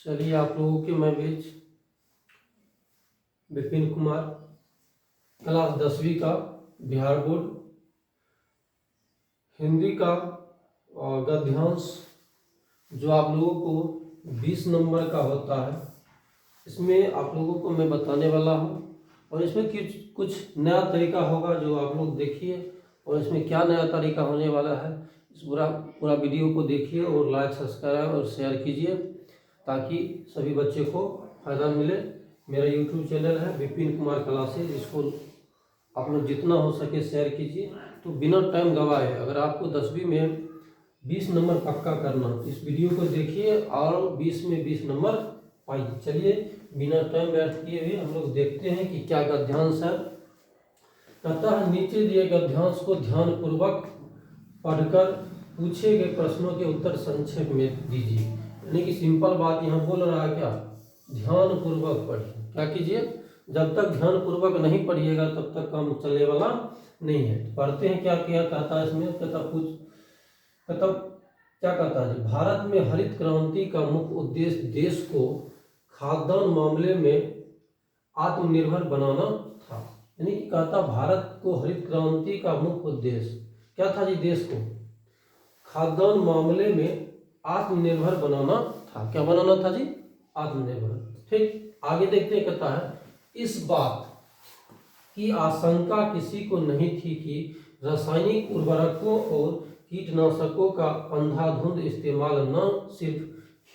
चलिए आप लोगों के मैं बीच विपिन कुमार क्लास 10वीं का बिहार बोर्ड हिंदी का गद्यांश जो आप लोगों को 20 नंबर का होता है, इसमें आप लोगों को मैं बताने वाला हूँ और इसमें कुछ नया तरीका होगा जो आप लोग देखिए। और इसमें क्या नया तरीका होने वाला है, इस पूरा वीडियो को देखिए और लाइक सब्सक्राइब और शेयर कीजिए ताकि सभी बच्चे को फ़ायदा मिले। मेरा यूट्यूब चैनल है विपिन कुमार क्लासेज, इसको आप लोग जितना हो सके शेयर कीजिए। तो बिना टाइम गवाए अगर आपको 10वीं में 20 नंबर पक्का करना तो इस वीडियो को देखिए और 20 में 20 नंबर पाइए। चलिए बिना टाइम व्यर्थ किए हुए हम लोग देखते हैं कि क्या गद्यांश है। कहता है नीचे दिए गद्यांश को ध्यानपूर्वक पढ़कर पूछे गए प्रश्नों के उत्तर संक्षेप में दीजिए। यानी कि सिंपल बात यहाँ बोल रहा है, क्या ध्यानपूर्वक पढ़िए। क्या कीजिए, जब तक ध्यानपूर्वक नहीं पढ़िएगा तब तक काम चलने वाला नहीं है। पढ़ते हैं क्या क्या कहता है इसमें। क्या कहता है, भारत में हरित क्रांति का मुख्य उद्देश्य देश को खाद्यान्न मामले में आत्मनिर्भर बनाना था। यानी कि कहता भारत को हरित क्रांति का मुख्य उद्देश्य क्या था जी, देश को खाद्यान्न मामले में आत्मनिर्भर बनाना था। क्या बनाना था जी, आत्मनिर्भर। ठीक, आगे देखते हैं। कहता है इस बात की आशंका किसी को नहीं थी कि रासायनिक उर्वरकों और कीटनाशकों का अंधाधुंध इस्तेमाल न सिर्फ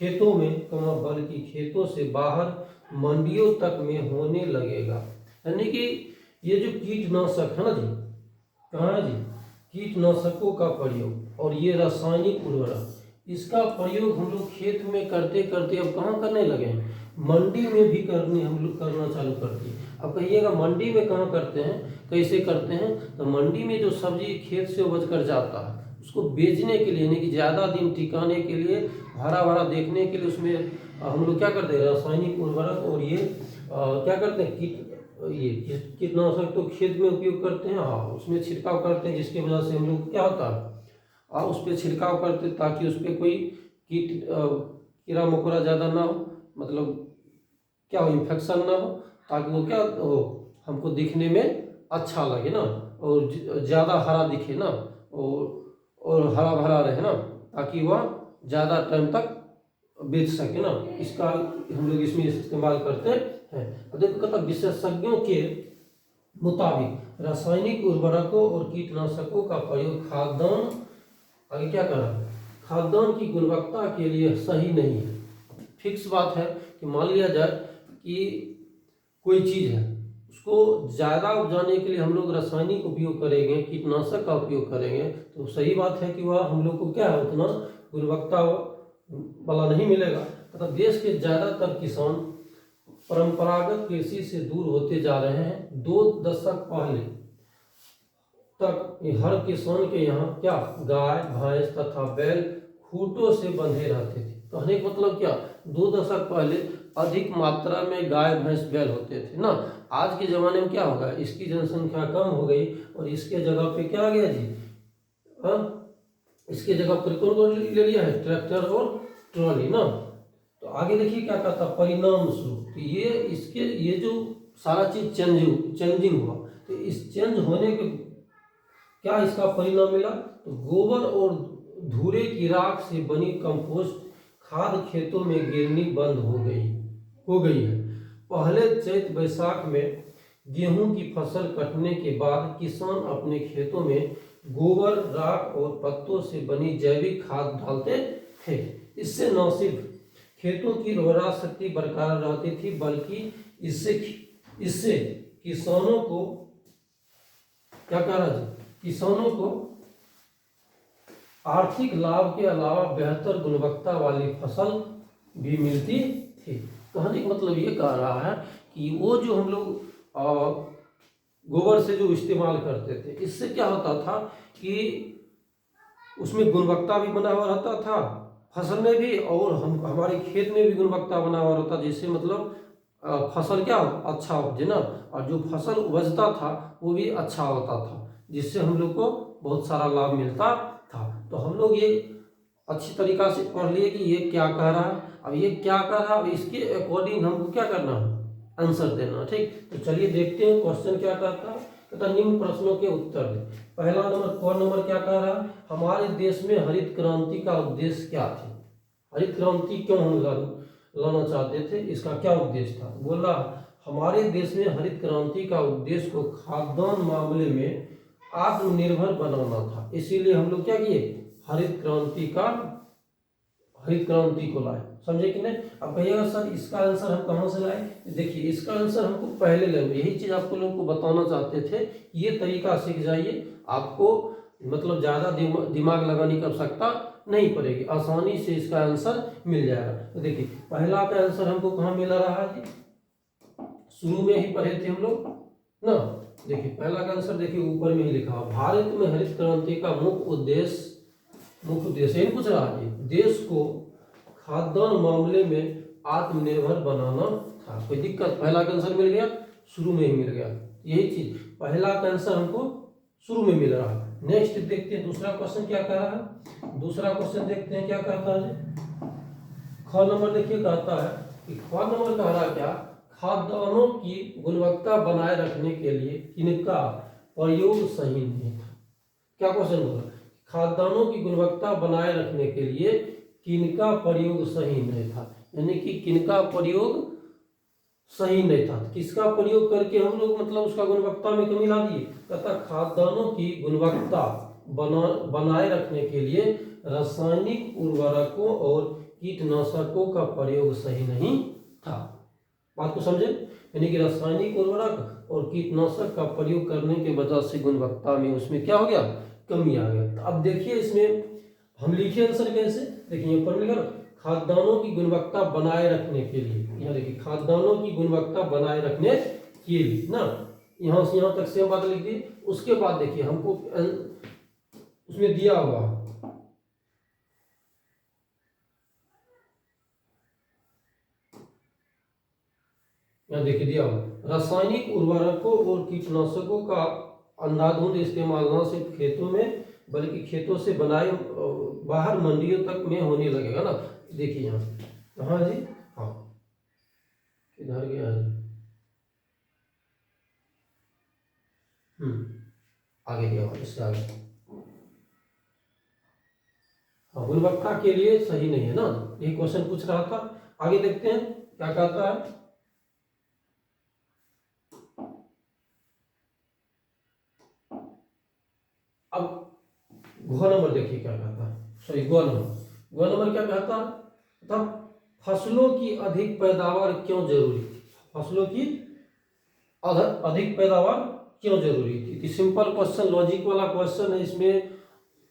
खेतों में बल्कि खेतों से बाहर मंडियों तक में होने लगेगा। यानी कि ये जो कीटनाशक है ना जी, कहाँ है जी, कीटनाशकों का प्रयोग और ये रासायनिक उर्वरक, इसका प्रयोग हम लोग खेत में करते करते अब कहाँ करने लगे हैं, मंडी में भी हम लोग करना चालू कर दिए। अब कहिएगा मंडी में कहाँ करते हैं, कैसे करते हैं, तो मंडी में जो सब्जी खेत से उपज कर जाता है उसको बेचने के लिए, यानी कि ज़्यादा दिन टिकाने के लिए, हरा भरा देखने के लिए उसमें हम लोग क्या करते हैं, रासायनिक उर्वरक और ये क्या करते हैं, कीटनाशक तो खेत में उपयोग करते हैं, हाँ उसमें छिड़काव करते हैं, जिसकी वजह से हम लोग क्या होता है उस पर छिड़काव करते ताकि उस पर कोई कीड़ा मकोड़ा ज़्यादा ना हो, मतलब क्या हो, इन्फेक्शन ना हो, ताकि वो क्या हो, हमको दिखने में अच्छा लगे ना और ज़्यादा हरा दिखे ना और हरा भरा रहे ना, ताकि वह ज़्यादा टाइम तक बेच सके ना। इसका हम लोग इसमें इस्तेमाल करते हैं। अब देखो कहता विशेषज्ञों के मुताबिक रासायनिक उर्वरकों और कीटनाशकों का प्रयोग खाद्यान्न, आगे क्या करा, खाद्यान्न की गुणवत्ता के लिए सही नहीं है। फिक्स बात है कि मान लिया जाए कि कोई चीज़ है, उसको ज़्यादा उपजाने के लिए हम लोग रासायनिक उपयोग करेंगे, कीटनाशक का उपयोग करेंगे, तो सही बात है कि वह हम लोग को क्या है, उतना गुणवत्ता वाला नहीं मिलेगा। तथा देश के ज़्यादातर किसान परंपरागत कृषि से दूर होते जा रहे हैं। 2 दशक पहले तक हर किसान के यहाँ क्या गाय भैंस तथा बैल खूंटों से बंधे रहते थे। कहने का मतलब क्या, 2 दशक पहले अधिक मात्रा में गाय भैंस बैल होते थे ना। आज के ज़माने में क्या होगा, इसकी जनसंख्या कम हो गई और इसके जगह पे क्या आ गया जी, इसके जगह पर कौन ले लिया है, ट्रैक्टर और ट्रॉली ना। तो आगे देखिए क्या कहता, परिणाम स्वरूप तो ये जो सारा चीज चेंजिंग हुआ, तो इस चेंज होने के क्या इसका परिणाम मिला, तो गोबर और धूरे की राख से बनी कंपोस्ट खाद खेतों में गिरनी बंद हो गई है। पहले चैत बैसाख में गेहूं की फसल कटने के बाद किसान अपने खेतों में गोबर राख और पत्तों से बनी जैविक खाद डालते थे। इससे न सिर्फ खेतों की उर्वरा शक्ति बरकरार रहती थी बल्कि इससे किसानों को क्या कह रहा है, किसानों को आर्थिक लाभ के अलावा बेहतर गुणवत्ता वाली फसल भी मिलती थी। कहने का मतलब ये कह रहा है कि वो जो हम लोग गोबर से जो इस्तेमाल करते थे, इससे क्या होता था कि उसमें गुणवत्ता भी बना हुआ रहता था फसल में भी, और हमारे खेत में भी गुणवत्ता बना हुआ रहता, जिससे मतलब फसल क्या अच्छा उपजे ना, और जो फसल उपजता था वो भी अच्छा होता था, जिससे हम लोग को बहुत सारा लाभ मिलता था। तो हम लोग ये अच्छी तरीका से पढ़ लिए कि ये क्या कह रहा है, अब ये क्या कह रहा है, अब इसके अकॉर्डिंग हमको क्या करना है, आंसर देना। ठीक, तो चलिए देखते हैं क्वेश्चन क्या कहता है। कहता निम्न प्रश्नों के उत्तर दें। पहला नंबर, कौन नंबर क्या कह रहा है, हमारे देश में हरित क्रांति का उद्देश्य क्या थी, हरित क्रांति क्यों हम लाना चाहते थे, इसका क्या उद्देश्य था। बोल रहा हमारे देश में हरित क्रांति का उद्देश्य को खाद्यान्न मामले में आत्मनिर्भर बनाना था, इसीलिए हम लोग क्या किए, हरित क्रांति को लाए। समझे कि नहीं। अब कहिएगा सर इसका आंसर हम कहाँ से लाए, देखिए इसका आंसर हमको पहले लगे, यही चीज आपको लोगों को बताना चाहते थे। ये तरीका सीख जाइए, आपको मतलब ज्यादा दिमाग लगाने की आवश्यकता नहीं पड़ेगी, आसानी से इसका आंसर मिल जाएगा। तो देखिए पहला का आंसर हमको कहाँ मिल रहा है जी, शुरू में ही पढ़े थे हम लोग ना। देखिए पहला का आंसर देखिए ऊपर में ही लिखा हुआ, भारत में हरित क्रांति का मुख्य उद्देश्य यही पूछ रहा है, देश को खाद्यान्न मामले में आत्मनिर्भर बनाना था। कोई दिक्कत, पहला का आंसर मिल गया, शुरू में ही मिल गया। यही चीज पहला का आंसर हमको शुरू में मिल रहा है। नेक्स्ट देखते हैं दूसरा क्वेश्चन क्या कह रहा है। दूसरा क्वेश्चन देखते हैं क्या कहता है। ख नंबर देखिए कहता है कि ख नंबर कह रहा क्या, खाद्यान्नों की गुणवत्ता बनाए रखने के लिए किनका प्रयोग सही नहीं था। क्या क्वेश्चन बोला, खाद्यान्नों की गुणवत्ता बनाए रखने के लिए किनका प्रयोग सही नहीं था, यानी कि किनका प्रयोग सही नहीं था, किसका प्रयोग करके हम लोग मतलब उसका गुणवत्ता में कमी ला दिए। तथा खाद्यान्नों की गुणवत्ता बनाए रखने के लिए रासायनिक उर्वरकों और कीटनाशकों का प्रयोग सही नहीं था। बात को समझे, यानी कि रासायनिक उर्वरक और कीटनाशक का प्रयोग करने के वजह से गुणवत्ता में उसमें क्या हो गया, कमी आ गया। तो अब देखिए इसमें हम लिखे आंसर कैसे, देखिए ऊपर में लिखा ना, खाद्यान्नों की गुणवत्ता बनाए रखने के लिए, यहाँ देखिए खाद्यान्नों की गुणवत्ता बनाए रखने के लिए ना, यहाँ से यहाँ तक सेम बात लिख दी। उसके बाद देखिए हमको उसमें दिया हुआ, यहाँ देखिए दिया हुआ, रासायनिक उर्वरकों और कीटनाशकों का अंधाधुंध इस्तेमाल न सिर्फ खेतों में बल्कि खेतों से बनाए बाहर मंडियों तक में होने लगेगा ना। देखिए यहाँ कहाँ जी, हाँ किधर गया जी, आगे दिया हुआ, इससे आगे, हाँ गुणवत्ता के लिए सही नहीं है ना, यही क्वेश्चन पूछ रहा था। आगे देखते हैं क्या कहता है। अब घ नंबर देखिए क्या कहता है, सॉरी ग नंबर क्या कहता है, तब फसलों की अधिक पैदावार क्यों जरूरी थी, फसलों की अधिक पैदावार क्यों जरूरी थी। कि सिंपल क्वेश्चन, लॉजिक वाला क्वेश्चन है, इसमें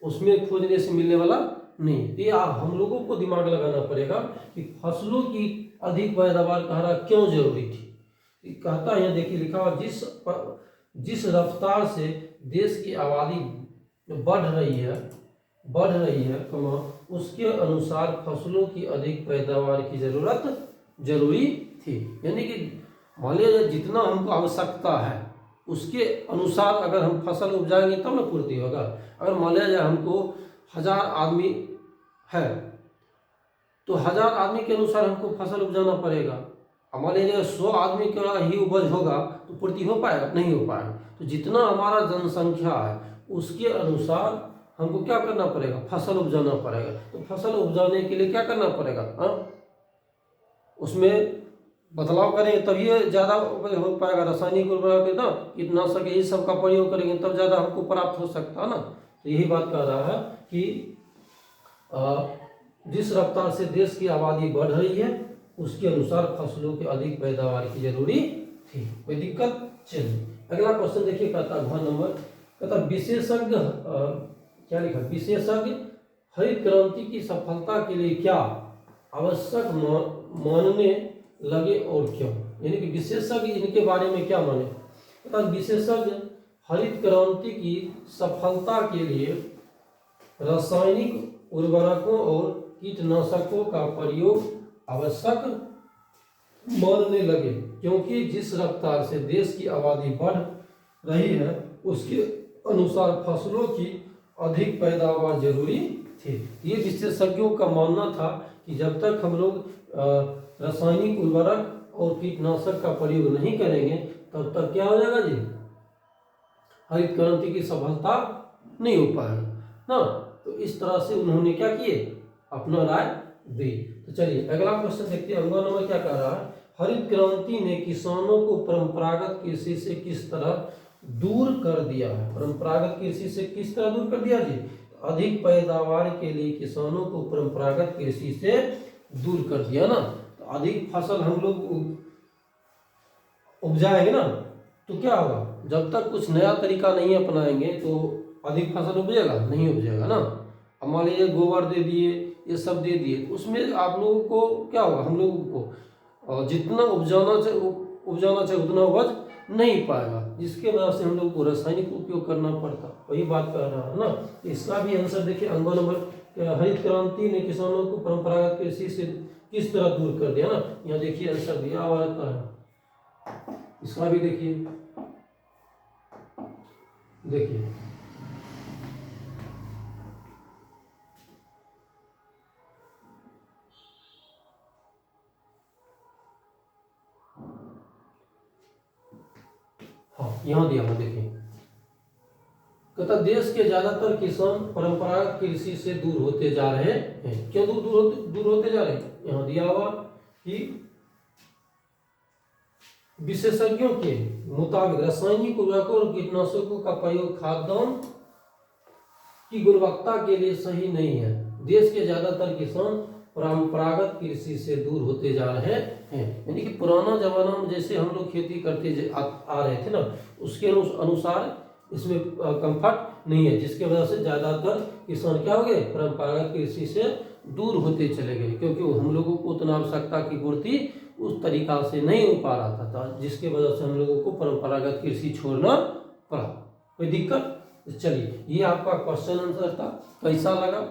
उसमें खोजने से मिलने वाला नहीं। ये हम लोगों को दिमाग लगाना पड़ेगा कि फसलों की अधिक पैदावार कह रहा क्यों जरूरी थी। कहता है देखिए लिखा हुआ, जिस रफ्तार से देश की आबादी बढ़ रही है उसके अनुसार फसलों की अधिक पैदावार की जरूरी थी। यानी कि मान लीजिए जितना हमको आवश्यकता है उसके अनुसार अगर हम फसल उपजाएंगे तब ना पूर्ति होगा। अगर मान लिया हमको 1000 आदमी है तो 1000 आदमी के अनुसार हमको फसल उपजाना पड़ेगा। मान लीजिए 100 आदमी का ही उपज होगा तो पूर्ति हो पाएगा, नहीं हो पाएगा। तो जितना हमारा जनसंख्या है उसके अनुसार हमको क्या करना पड़ेगा, फसल उपजाना पड़ेगा। तो फसल उपजाने के लिए क्या करना पड़ेगा, उसमें बदलाव करेंगे तभी ज़्यादा उपज हो पाएगा। रासायनिक उर्वरक ना, कीटनाशक यही सब का प्रयोग करेंगे तब ज़्यादा हमको प्राप्त हो सकता है ना। तो यही बात कह रहा है कि जिस रफ्तार से देश की आबादी बढ़ रही है उसके अनुसार फसलों की अधिक पैदावार की जरूरी थी। कोई दिक्कत, चलिए अगला क्वेश्चन देखिए, कहता घ नंबर, कहता विशेषज्ञ क्या लिखा, विशेषज्ञ हरित क्रांति की सफलता के लिए क्या आवश्यक मानने लगे और क्यों। यानी कि विशेषज्ञ इनके बारे में क्या माने। कहता विशेषज्ञ हरित क्रांति की सफलता के लिए रासायनिक उर्वरकों और कीटनाशकों का प्रयोग आवश्यक मानने लगे, क्योंकि जिस रफ्तार से देश की आबादी बढ़ रही है उसके अनुसार फसलों की अधिक पैदावार जरूरी थे। ये विशेषज्ञों का मानना था कि जब तक हम लोग रासायनिक उर्वरक और कीटनाशक का प्रयोग नहीं करेंगे तब तक क्या हो जाएगा जी, हरित क्रांति की सफलता नहीं हो पाएगा ना। तो इस तरह से उन्होंने क्या किए, अपना राय दी। तो चलिए अगला क्वेश्चन देखते हैं। अगला नंबर क्या कह रहा है, हरित क्रांति ने किसानों को परंपरागत कृषि से किस तरह दूर कर दिया है। परंपरागत कृषि से किस तरह दूर कर दिया जी, अधिक पैदावार के लिए किसानों को परंपरागत कृषि से दूर कर दिया ना। तो अधिक फसल हम लोग उपजाएंगे ना तो क्या होगा, जब तक कुछ नया तरीका नहीं अपनाएंगे तो अधिक फसल उपजेगा नहीं, उपजेगा ना। अब मान लीजिए गोबर दे दिए, ये सब दे दिए, तो उसमें आप लोगों को क्या होगा, हम लोगों को जितना उपजाना चाहिए उतना उपज नहीं पाएगा, जिसके वजह से हम लोग को रासायनिक उपयोग करना पड़ता। वही बात कर रहा है ना। इसका भी आंसर देखिए, अंग नंबर हरित क्रांति ने किसानों को परंपरागत कृषि से किस तरह दूर कर दिया ना। यहाँ देखिए आंसर दिया हुआ रहता है, इसका भी देखिए हाँ यहाँ दिया हुआ देखिए, कहता देश के ज्यादातर किसान परंपरागत कृषि से दूर होते जा रहे हैं। क्यों दूर होते जा रहे हैं, यहाँ दिया हुआ कि विशेषज्ञों के मुताबिक रासायनिक उर्वरकों और कीटनाशकों का प्रयोग खाद्यान्न की गुणवत्ता के लिए सही नहीं है। देश के ज्यादातर किसान परंपरागत कृषि से दूर होते जा रहे हैं। यानी कि पुराना जमाना में जैसे हम लोग खेती करते आ रहे थे ना, उसके अनुसार इसमें कंफर्ट नहीं है, जिसके वजह से ज्यादातर किसान क्या हो गए, परंपरागत कृषि से दूर होते चले गए, क्योंकि हम लोगों को उतना आवश्यकता की पूर्ति उस तरीका से नहीं हो पा रहा था, जिसके वजह से हम लोगों को परंपरागत कृषि छोड़ना पड़ा। कोई दिक्कत? चलिए ये आपका क्वेश्चन आंसर था। कैसा लगा,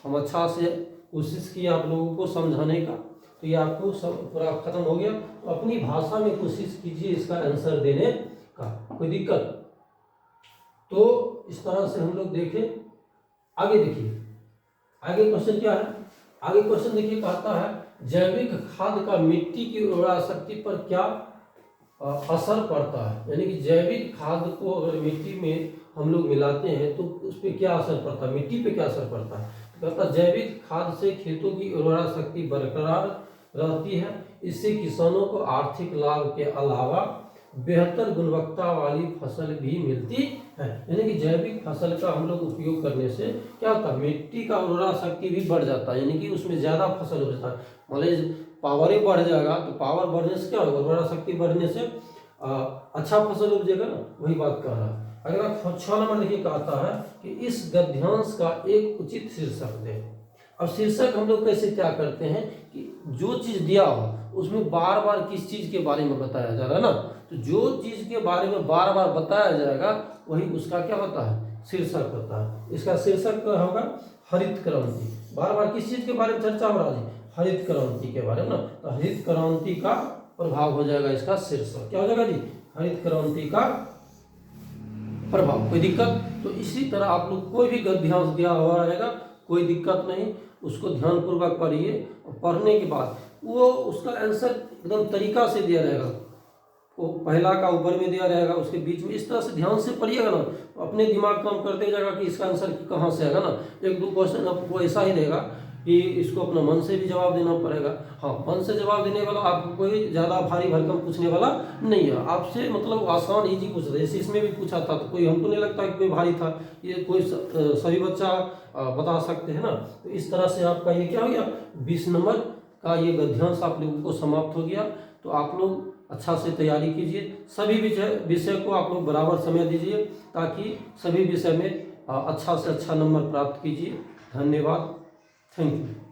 हम अच्छा से कोशिश की आप लोगों को समझाने का, तो ये आपको सब पूरा खत्म हो गया। तो अपनी भाषा में कोशिश कीजिए इसका आंसर देने का। कोई दिक्कत? तो इस तरह से हम लोग देखें। आगे देखिए, आगे क्वेश्चन क्या है, आगे क्वेश्चन देखिए, कहता है जैविक खाद का मिट्टी की उर्वरा शक्ति पर क्या असर पड़ता है। यानी कि जैविक खाद को अगर मिट्टी में हम लोग मिलाते हैं तो उस पर क्या असर पड़ता है, मिट्टी पे क्या असर पड़ता है। तो कहता है जैविक खाद से खेतों की उर्वरा शक्ति बरकरार रहती है। इससे किसानों को आर्थिक लाभ के अलावा बेहतर गुणवत्ता वाली फसल भी मिलती है। यानी कि जैविक फसल का हम लोग उपयोग करने से क्या होता है, मिट्टी का उर्वरा शक्ति भी बढ़ जाता है, यानी कि उसमें ज्यादा फसल हो जाता है। मान लीजिए पावर ही बढ़ जाएगा, तो पावर बढ़ने से क्या होगा, उर्वरा शक्ति बढ़ने से अच्छा फसल उपजेगा ना। वही बात कर रहा है। अगला 6 नंबर देखिए, कहता है कि इस गद्यांश का एक उचित शीर्षक दे। अब शीर्षक हम लोग कैसे क्या करते हैं कि जो चीज दिया हो उसमें बार बार किस चीज के बारे में बताया जा रहा है ना, तो जो चीज के बारे में बार बार बताया जाएगा वही उसका क्या होता है, शीर्षक होता है। इसका शीर्षक क्या होगा, हरित क्रांति। बार बार किस चीज के बारे में चर्चा हो रहा है, हरित क्रांति के बारे में ना। तो हरित क्रांति का प्रभाव हो जाएगा इसका शीर्षक। क्या हो जाएगा जी, हरित क्रांति का प्रभाव। कोई दिक्कत? तो इसी तरह आप लोग कोई भी गद्यांश दिया हुआ रहेगा, कोई दिक्कत नहीं, उसको ध्यानपूर्वक पढ़िए। और पढ़ने के बाद वो उसका आंसर एकदम तरीका से दिया रहेगा, वो पहला का ऊपर में दिया रहेगा, उसके बीच में, इस तरह से ध्यान से पढ़िएगा ना, तो अपने दिमाग काम करते जाएगा कि इसका आंसर कहाँ से आएगा ना। 1-2 क्वेश्चन आपको ऐसा ही रहेगा कि इसको अपना मन से भी जवाब देना पड़ेगा। हाँ, मन से जवाब देने वाला आपको कोई ज़्यादा भारी भरकम पूछने वाला नहीं है, आपसे मतलब आसान इजी पूछ रहा है। जैसे इसमें भी पूछा था तो कोई हमको नहीं लगता कि कोई भारी था, ये कोई सभी बच्चा बता सकते हैं ना। तो इस तरह से आपका ये क्या हो गया, 20 नंबर का ये गद्यांश आप लोगों को समाप्त हो गया। तो आप लोग अच्छा से तैयारी कीजिए, सभी विषय को आप लोग बराबर समय दीजिए, ताकि सभी विषय में अच्छा से अच्छा नंबर प्राप्त कीजिए। धन्यवाद, थैंक यू।